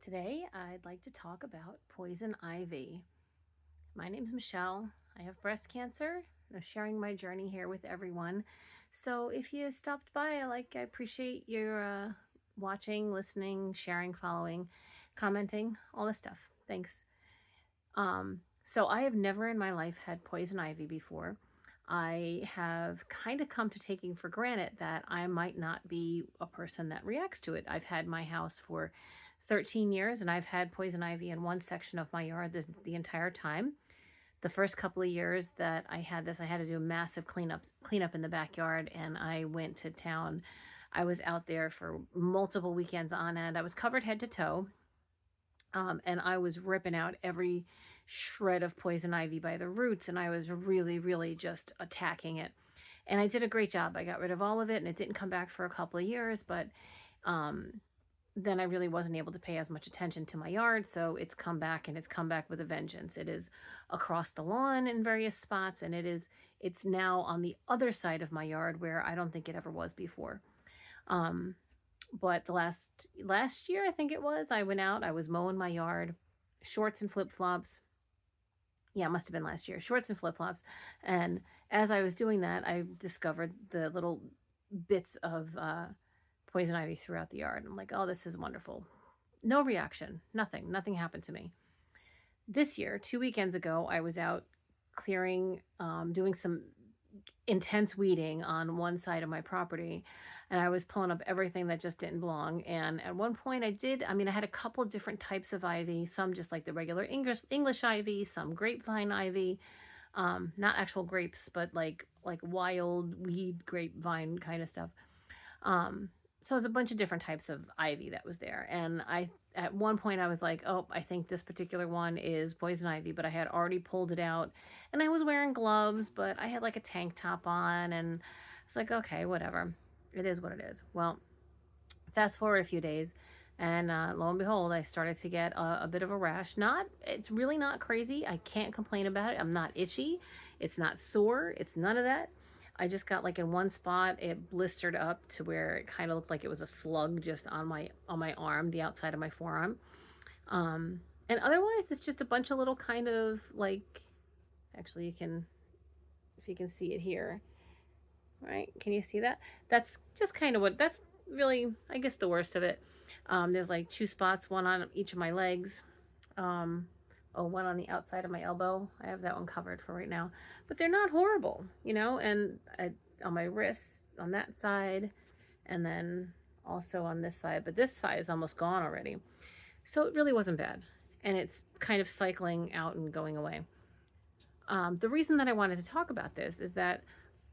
Today, I'd like to talk about poison ivy. My name's Michelle. I have breast cancer. I'm sharing my journey here with everyone. So if you stopped by, I appreciate your watching, listening, sharing, following, commenting, all this stuff. Thanks. So I have never in my life had poison ivy before. I have kind of come to taking for granted that I might not be a person that reacts to it. I've had my house for 13 years and I've had poison ivy in one section of my yard the entire time. The first couple of years that I had this, I had to do a massive cleanup in the backyard, and I went to town. I was out there for multiple weekends on end. I was covered head to toe, and I was ripping out every shred of poison ivy by the roots, and I was really, really just attacking it. And I did a great job. I got rid of all of it, and it didn't come back for a couple of years, but um, then I really wasn't able to pay as much attention to my yard, so it's come back, and it's come back with a vengeance. It is across the lawn in various spots, and it's now on the other side of my yard where I don't think it ever was before. Um, but the last year, I think it was, I went out, I was mowing my yard, shorts and flip-flops. Yeah, it must have been last year, shorts and flip-flops. And as I was doing that, I discovered the little bits of poison ivy throughout the yard. I'm like, oh, this is wonderful. No reaction, nothing happened to me. This year, 2 weekends ago, I was out clearing, doing some intense weeding on one side of my property, and I was pulling up everything that just didn't belong. And at one point I had a couple of different types of ivy, some just like the regular English ivy, some grapevine ivy, not actual grapes, but like wild weed grapevine kind of stuff. Um, so it was a bunch of different types of ivy that was there. And at one point I was like, oh, I think this particular one is poison ivy, but I had already pulled it out and I was wearing gloves, but I had like a tank top on, and it's like, okay, whatever. It is what it is. Well, fast forward a few days, and lo and behold, I started to get a bit of a rash. It's really not crazy. I can't complain about it. I'm not itchy. It's not sore. It's none of that. I just got like in one spot, it blistered up to where it kind of looked like it was a slug just on my arm, the outside of my forearm. And otherwise, it's just a bunch of little kind of like, actually, if you can see it here, right? Can you see that? That's just kind of that's really, I guess, the worst of it. There's like two spots, one on each of my legs. Um, one on the outside of my elbow. I have that one covered for right now, but they're not horrible, and on my wrists on that side, and then also on this side, but this side is almost gone already. So it really wasn't bad, and it's kind of cycling out and going away. The reason that I wanted to talk about this is that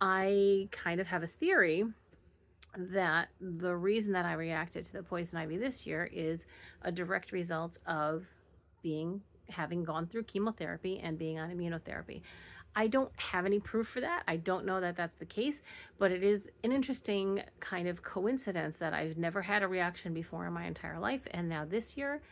I kind of have a theory that the reason that I reacted to the poison ivy this year is a direct result of having gone through chemotherapy and being on immunotherapy. I don't have any proof for that. I don't know that that's the case, but it is an interesting kind of coincidence that I've never had a reaction before in my entire life, and now this year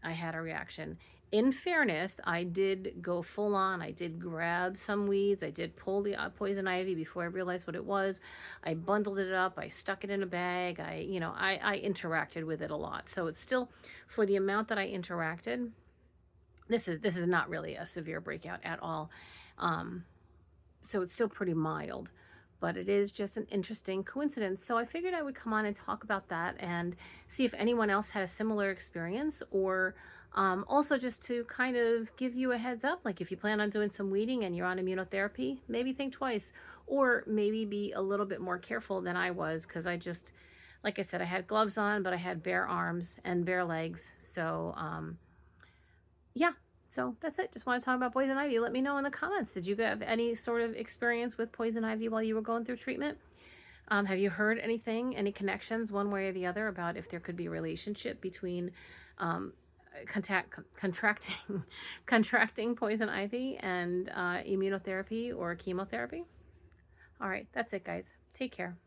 I had a reaction. In fairness, I did go full on. I did grab some weeds. I did pull the poison ivy before I realized what it was. I bundled it up. I stuck it in a bag. I interacted with it a lot. So it's still, for the amount that I interacted, this is not really a severe breakout at all. So it's still pretty mild, but it is just an interesting coincidence. So I figured I would come on and talk about that and see if anyone else had a similar experience, or also just to kind of give you a heads up, like if you plan on doing some weeding and you're on immunotherapy, maybe think twice, or maybe be a little bit more careful than I was, because like I said, I had gloves on, but I had bare arms and bare legs. So yeah, so that's it. Just want to talk about poison ivy. Let me know in the comments. Did you have any sort of experience with poison ivy while you were going through treatment? Have you heard anything, any connections one way or the other about if there could be a relationship between um, contracting contracting poison ivy and immunotherapy or chemotherapy? All right, that's it, guys. Take care.